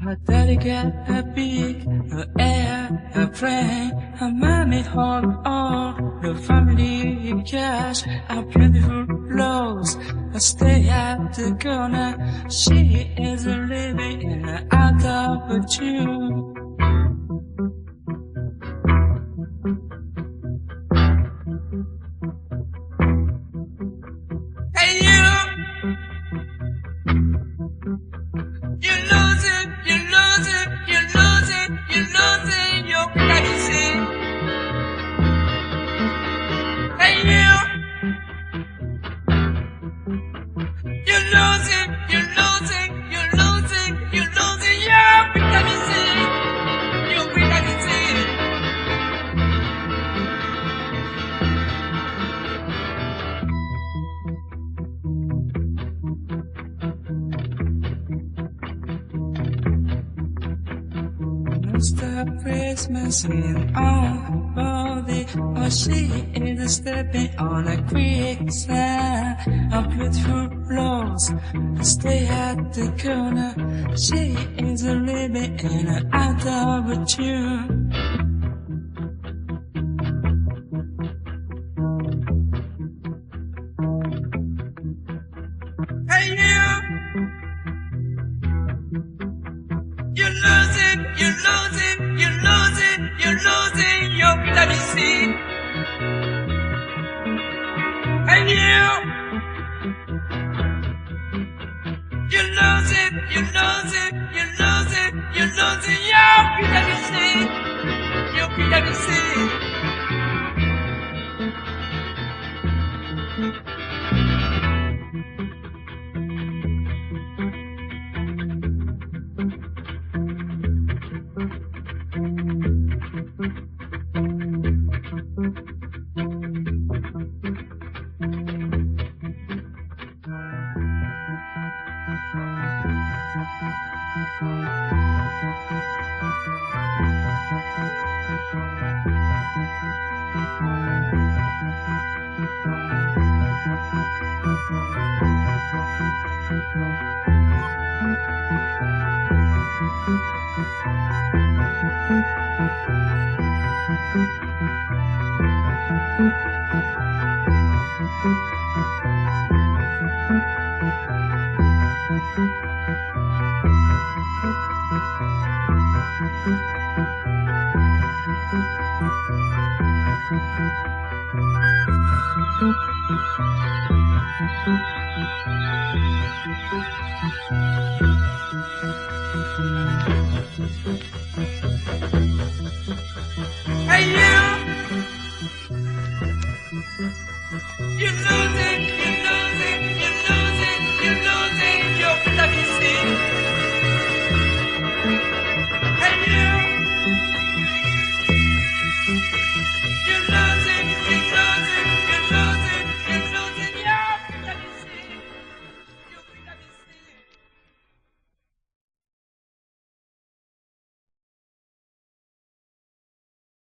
Her daddy got a big airplane. Her mommy hold all the family cash. Our beautiful clothes. I stay at the corner. She is living in an out of a tune. Stop Christmas in our body, or she is stepping on a quicksand. Our beautiful clothes stay at the corner. She is living in an out of a tune. Hey you! You're losing your vitamin C. And you're losing your vitamin C. Your vitamin C. Hey you! You're losing